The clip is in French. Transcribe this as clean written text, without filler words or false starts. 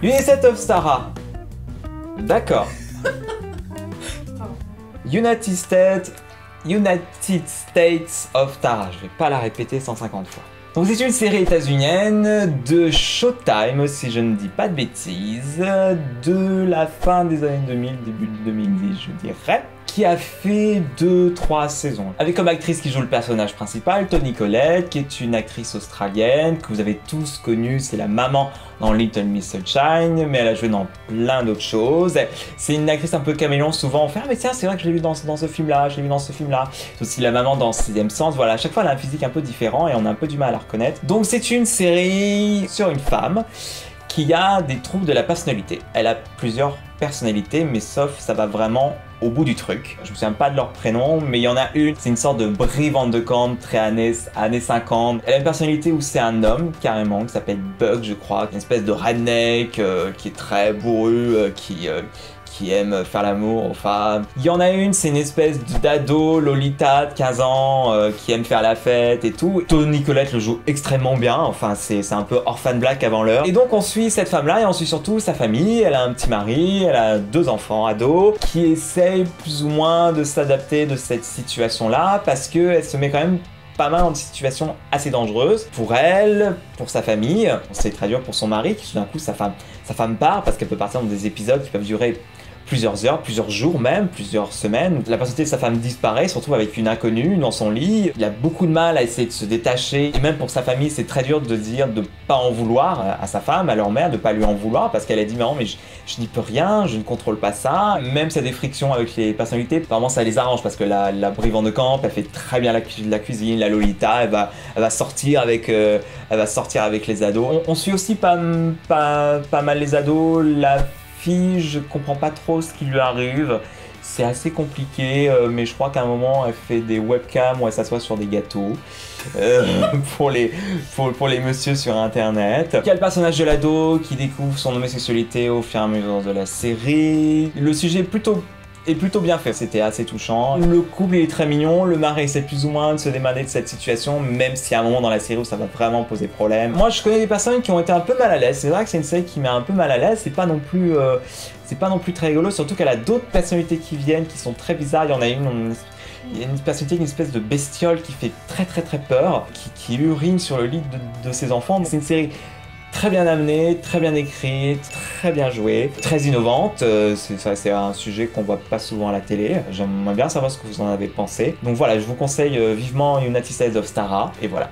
United of Stara. D'accord. United States of Tara. Je vais pas la répéter 150 fois. Donc c'est une série états-unienne de Showtime, si je ne dis pas de bêtises, de la fin des années 2000, début de 2010 je dirais, qui a fait 2-3 saisons. Avec comme actrice qui joue le personnage principal, Toni Collette, qui est une actrice australienne, que vous avez tous connue, c'est la maman dans Little Miss Sunshine, mais elle a joué dans plein d'autres choses. C'est une actrice un peu caméléon, souvent on fait « Ah mais tiens, c'est vrai que je l'ai vu dans ce film-là, je l'ai vu dans ce film-là ». C'est aussi la maman dans Sixième Sens, voilà, à chaque fois elle a un physique un peu différent et on a un peu du mal à la reconnaître. Donc c'est une série sur une femme qui a des troubles de la personnalité. Elle a plusieurs personnalités, mais sauf ça va vraiment au bout du truc. Je me souviens pas de leur prénom, mais il y en a une, c'est une sorte de Brie Van de Camp, très années 50. Elle a une personnalité où c'est un homme, carrément, qui s'appelle Buck, je crois, une espèce de redneck, qui est très bourru, qui aime faire l'amour aux femmes. Il y en a une, c'est une espèce d'ado, Lolita de 15 ans, qui aime faire la fête et tout. Toni Collette le joue extrêmement bien, enfin c'est un peu Orphan Black avant l'heure. Et donc on suit cette femme-là et on suit surtout sa famille. Elle a un petit mari, elle a 2 enfants ados, qui essayent plus ou moins de s'adapter de cette situation-là, parce qu'elle se met quand même pas mal dans des situations assez dangereuses pour elle, pour sa famille. C'est très dur pour son mari, qui tout d'un coup sa femme part, parce qu'elle peut partir dans des épisodes qui peuvent durer plusieurs heures, plusieurs jours même, plusieurs semaines. La personnalité de sa femme disparaît, se retrouve avec une inconnue dans son lit. Il a beaucoup de mal à essayer de se détacher. Et même pour sa famille, c'est très dur de dire de pas en vouloir à sa femme, à leur mère, de pas lui en vouloir, parce qu'elle a dit « Mais non, mais je n'y peux rien, je ne contrôle pas ça ». Même s'il y a des frictions avec les personnalités, apparemment ça les arrange, parce que la Brie Van de Camp, elle fait très bien la cuisine, la Lolita, elle va sortir avec les ados. On suit aussi pas mal les ados. La fille, je comprends pas trop ce qui lui arrive, c'est assez compliqué, mais je crois qu'à un moment elle fait des webcams où elle s'assoit sur des gâteaux pour les messieurs sur internet. Il y a le personnage de l'ado qui découvre son homosexualité au fur et à mesure de la série. Le sujet est plutôt bien fait, c'était assez touchant. Le couple il est très mignon, le mari essaie plus ou moins de se démerder de cette situation, même s'il y a un moment dans la série où ça va vraiment poser problème. Moi je connais des personnes qui ont été un peu mal à l'aise, c'est vrai que c'est une série qui met un peu mal à l'aise, c'est pas non plus très rigolo, surtout qu'elle a d'autres personnalités qui viennent, qui sont très bizarres. Il y en a il y a une personnalité, une espèce de bestiole qui fait très peur, qui urine sur le lit de ses enfants. C'est une série très bien amenée, très bien écrite, très bien jouée, très innovante. C'est un sujet qu'on voit pas souvent à la télé. J'aimerais bien savoir ce que vous en avez pensé. Donc voilà, je vous conseille vivement United States of Stara, et voilà.